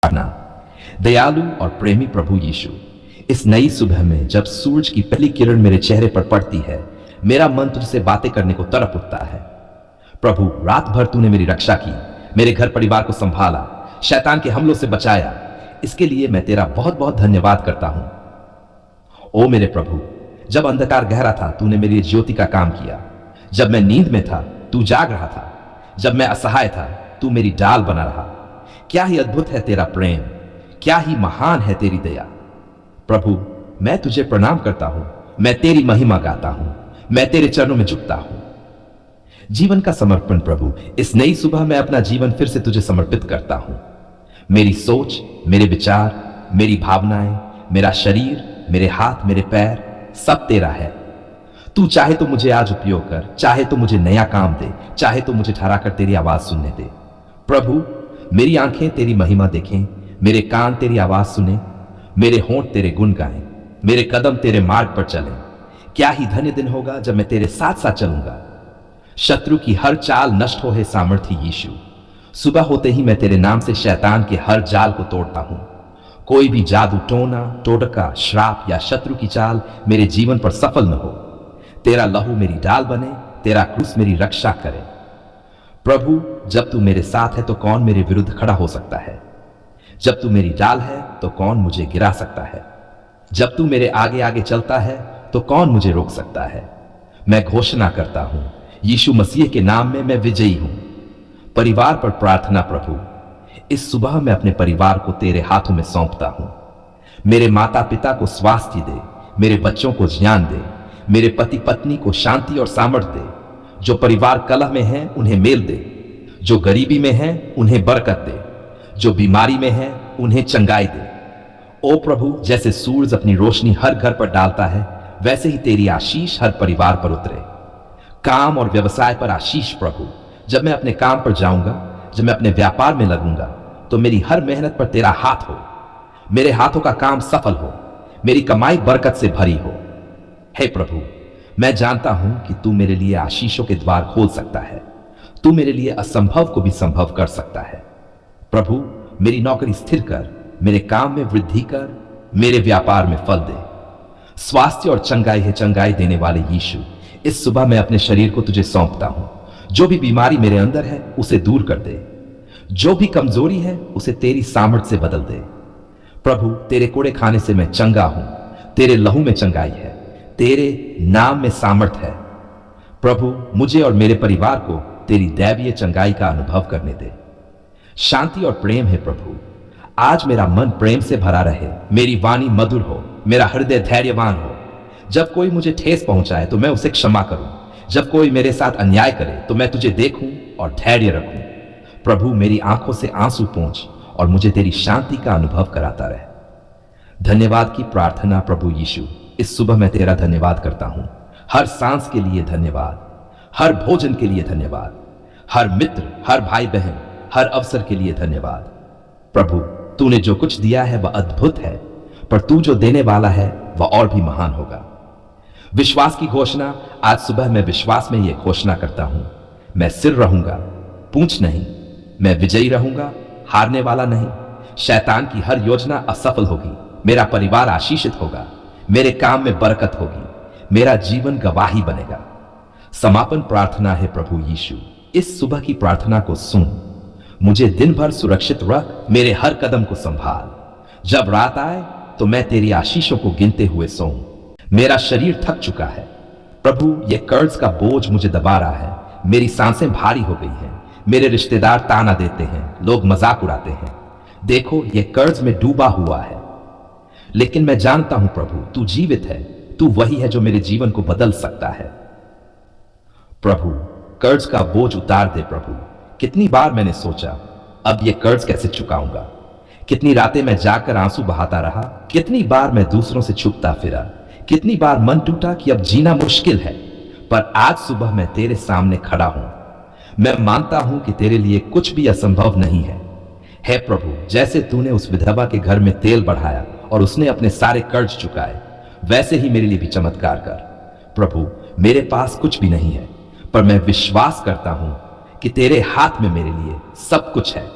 प्रार्थना। दयालु और प्रेमी प्रभु यीशु, इस नई सुबह में जब सूरज की पहली किरण मेरे चेहरे पर पड़ती है, मेरा मन तुझसे बातें करने को तड़प उठता है। प्रभु, रात भर तूने मेरी रक्षा की, मेरे घर परिवार को संभाला, शैतान के हमलों से बचाया। इसके लिए मैं तेरा बहुत बहुत धन्यवाद करता हूं। ओ मेरे प्रभु, जब अंधकार गहरा था तूने मेरी ज्योति का काम किया। जब मैं नींद में था तू जाग रहा था। जब मैं असहाय था तू मेरी डाल बना रहा। क्या ही अद्भुत है तेरा प्रेम, क्या ही महान है तेरी दया। प्रभु, मैं तुझे प्रणाम करता हूं, मैं तेरी महिमा गाता हूं, मैं तेरे चरणों में झुकता हूं। जीवन का समर्पण प्रभु, इस नई सुबह मैं अपना जीवन फिर से तुझे समर्पित करता हूं। मेरी सोच, मेरे विचार, मेरी भावनाएं, मेरा शरीर, मेरे हाथ, मेरे पैर, सब तेरा है। तू चाहे तो मुझे आज उपयोग कर, चाहे तो मुझे नया काम दे, चाहे तो मुझे ठहरा कर तेरी आवाज सुनने दे। प्रभु, मेरी आंखें तेरी महिमा देखें, मेरे कान तेरी आवाज सुने, मेरे होंठ तेरे गुण गाएं, मेरे कदम तेरे मार्ग पर चलें। क्या ही धन्य दिन होगा जब मैं तेरे साथ साथ चलूंगा। शत्रु की हर चाल नष्ट हो है सामर्थ्य यीशु। सुबह होते ही मैं तेरे नाम से शैतान के हर जाल को तोड़ता हूं। कोई भी जादू, टोना, टोटका, श्राप या शत्रु की चाल मेरे जीवन पर सफल न हो। तेरा लहू मेरी डाल बने, तेरा क्रूस मेरी रक्षा करे। प्रभु, जब तू मेरे साथ है तो कौन मेरे विरुद्ध खड़ा हो सकता है। जब तू मेरी डाल है तो कौन मुझे गिरा सकता है। जब तू मेरे आगे आगे चलता है तो कौन मुझे रोक सकता है। मैं घोषणा करता हूं, यीशु मसीह के नाम में मैं विजयी हूं। परिवार पर प्रार्थना। प्रभु, इस सुबह मैं अपने परिवार को तेरे हाथों में सौंपता हूं। मेरे माता पिता को स्वास्थ्य दे, मेरे बच्चों को ज्ञान दे, मेरे पति पत्नी को शांति और सामर्थ्य दे। जो परिवार कलह में है उन्हें मेल दे, जो गरीबी में है उन्हें बरकत दे, जो बीमारी में है उन्हें चंगाई दे। ओ प्रभु, जैसे सूरज अपनी रोशनी हर घर पर डालता है, वैसे ही तेरी आशीष हर परिवार पर उतरे। काम और व्यवसाय पर आशीष प्रभु। जब मैं अपने काम पर जाऊंगा, जब मैं अपने व्यापार में लगूंगा, तो मेरी हर मेहनत पर तेरा हाथ हो। मेरे हाथों का काम सफल हो, मेरी कमाई बरकत से भरी हो। हे प्रभु, मैं जानता हूं कि तू मेरे लिए आशीषों के द्वार खोल सकता है। तू मेरे लिए असंभव को भी संभव कर सकता है। प्रभु, मेरी नौकरी स्थिर कर, मेरे काम में वृद्धि कर, मेरे व्यापार में फल दे। स्वास्थ्य और चंगाई है चंगाई देने वाले यीशु, इस सुबह मैं अपने शरीर को तुझे सौंपता हूं। जो भी बीमारी मेरे अंदर है उसे दूर कर दे। जो भी कमजोरी है उसे तेरी सामर्थ्य से बदल दे। प्रभु, तेरे कोड़े खाने से मैं चंगा हूं। तेरे लहू में चंगाई है, तेरे नाम में सामर्थ है। प्रभु, मुझे और मेरे परिवार को तेरी दैवीय चंगाई का अनुभव करने दे। शांति और प्रेम है प्रभु। आज मेरा मन प्रेम से भरा रहे, मेरी वाणी मधुर हो, मेरा हृदय धैर्यवान हो। जब कोई मुझे ठेस पहुंचाए तो मैं उसे क्षमा करूं। जब कोई मेरे साथ अन्याय करे तो मैं तुझे देखूं और धैर्य रखूं। प्रभु, मेरी आंखों से आंसू पोंछ और मुझे तेरी शांति का अनुभव कराता रहे। धन्यवाद की प्रार्थना। प्रभु यीशु, इस सुबह मैं तेरा धन्यवाद करता हूं। हर सांस के लिए धन्यवाद, हर भोजन के लिए धन्यवाद, हर मित्र, हर भाई बहन, हर अवसर के लिए धन्यवाद। प्रभु, तूने जो कुछ दिया है वह अद्भुत है, पर तू जो देने वाला है वह और भी महान होगा। विश्वास की घोषणा। आज सुबह मैं विश्वास में यह घोषणा करता हूं, मैं सिर रहूंगा, पूंछ नहीं। मैं विजयी रहूंगा, हारने वाला नहीं। शैतान की हर योजना असफल होगी। मेरा परिवार आशीषित होगा, मेरे काम में बरकत होगी, मेरा जीवन गवाही बनेगा। समापन प्रार्थना है। प्रभु यीशु, इस सुबह की प्रार्थना को सुन। मुझे दिन भर सुरक्षित रख, मेरे हर कदम को संभाल। जब रात आए तो मैं तेरी आशीषों को गिनते हुए सोऊं। मेरा शरीर थक चुका है प्रभु, यह कर्ज का बोझ मुझे दबा रहा है। मेरी सांसें भारी हो गई हैं। मेरे रिश्तेदार ताना देते हैं, लोग मजाक उड़ाते हैं। देखो, यह कर्ज में डूबा हुआ है। लेकिन मैं जानता हूं प्रभु, तू जीवित है। तू वही है जो मेरे जीवन को बदल सकता है। प्रभु, कर्ज का बोझ उतार दे प्रभु। कितनी बार मैंने सोचा, अब यह कर्ज कैसे चुकाऊंगा। कितनी रातें मैं जाकर आंसू बहाता रहा। कितनी बार मैं दूसरों से छुपता फिरा। कितनी बार मन टूटा कि अब जीना मुश्किल है। पर आज सुबह मैं तेरे सामने खड़ा हूं। मैं मानता हूं कि तेरे लिए कुछ भी असंभव नहीं है। हे प्रभु, जैसे तूने उस विधवा के घर में तेल बढ़ाया और उसने अपने सारे कर्ज चुकाए, वैसे ही मेरे लिए भी चमत्कार कर। प्रभु, मेरे पास कुछ भी नहीं है, पर मैं विश्वास करता हूं कि तेरे हाथ में मेरे लिए सब कुछ है।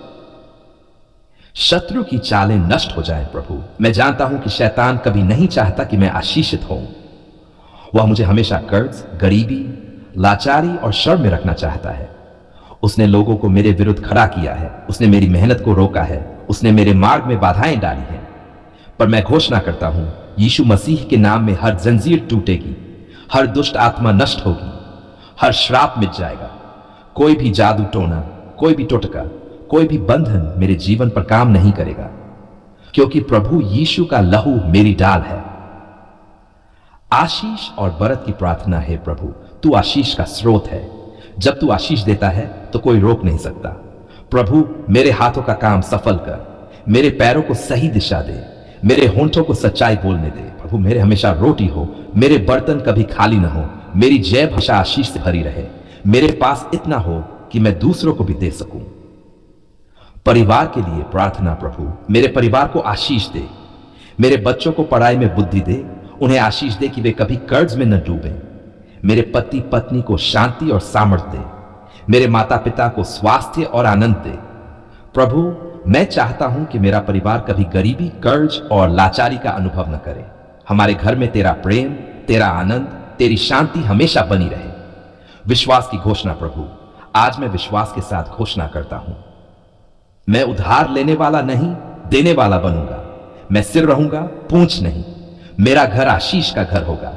शत्रु की चालें नष्ट हो जाए प्रभु। मैं जानता हूं कि शैतान कभी नहीं चाहता कि मैं आशीषित हूं। वह मुझे हमेशा कर्ज, गरीबी, लाचारी और शर्म में रखना चाहता है। उसने लोगों को मेरे विरुद्ध खड़ा किया है, उसने मेरी मेहनत को रोका है, उसने मेरे मार्ग में बाधाएं डाली हैं। पर मैं घोषणा करता हूं, यीशु मसीह के नाम में हर जंजीर टूटेगी, हर दुष्ट आत्मा नष्ट होगी, हर श्राप मिट जाएगा। कोई भी जादू टोना, कोई भी टोटका, कोई भी बंधन मेरे जीवन पर काम नहीं करेगा, क्योंकि प्रभु यीशु का लहू मेरी ढाल है। आशीष और बरत की प्रार्थना है प्रभु, तू आशीष का स्रोत है। जब तू आशीष देता है तो कोई रोक नहीं सकता। प्रभु मेरे हाथों का काम सफल कर, मेरे पैरों को सही दिशा दे, मेरे होंठों को सच्चाई बोलने दे। प्रभु मेरे हमेशा रोटी हो, मेरे बर्तन कभी खाली ना हो, मेरी जेब हमेशा आशीष से भरी रहे, मेरे पास इतना हो कि मैं दूसरों को भी दे सकूं। परिवार के लिए प्रार्थना प्रभु, मेरे परिवार को आशीष दे, मेरे बच्चों को पढ़ाई में बुद्धि दे, उन्हें आशीष दे कि वे कभी कर्ज में न डूबें। मेरे पति पत्नी को शांति और सामर्थ्य दे, मेरे माता पिता को स्वास्थ्य और आनंद दे। प्रभु मैं चाहता हूं कि मेरा परिवार कभी गरीबी, कर्ज और लाचारी का अनुभव न करे। हमारे घर में तेरा प्रेम, तेरा आनंद, तेरी शांति हमेशा बनी रहे। विश्वास की घोषणा प्रभु, आज मैं विश्वास के साथ घोषणा करता हूं, मैं उधार लेने वाला नहीं, देने वाला बनूंगा। मैं सिर रहूंगा, पूंछ नहीं। मेरा घर आशीष का घर होगा,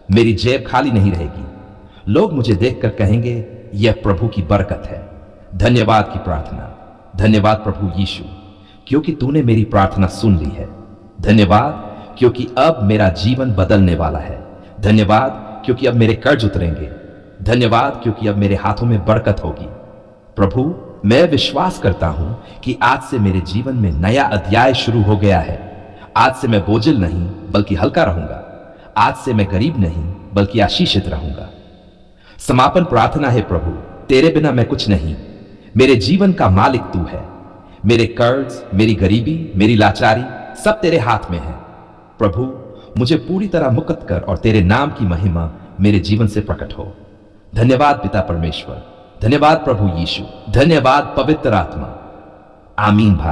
मेरी जेब खाली नहीं रहेगी। लोग मुझे देखकर कहेंगे यह प्रभु की बरकत है। धन्यवाद की प्रार्थना। धन्यवाद प्रभु यीशु, क्योंकि तूने मेरी प्रार्थना सुन ली है। धन्यवाद क्योंकि अब मेरा जीवन बदलने वाला है। धन्यवाद क्योंकि अब मेरे कर्ज उतरेंगे। धन्यवाद क्योंकि अब मेरे हाथों में बरकत होगी। प्रभु मैं विश्वास करता हूं कि आज से मेरे जीवन में नया अध्याय शुरू हो गया है। आज से मैं बोझिल नहीं बल्कि हल्का रहूंगा। आज से मैं गरीब नहीं बल्कि आशीषित रहूंगा। समापन प्रार्थना है प्रभु, तेरे बिना मैं कुछ नहीं। मेरे जीवन का मालिक तू है। मेरे कर्ज, मेरी गरीबी, मेरी लाचारी सब तेरे हाथ में है। प्रभु मुझे पूरी तरह मुक्त कर और तेरे नाम की महिमा मेरे जीवन से प्रकट हो। धन्यवाद पिता परमेश्वर, धन्यवाद प्रभु यीशु, धन्यवाद पवित्र आत्मा। आमीन भाई।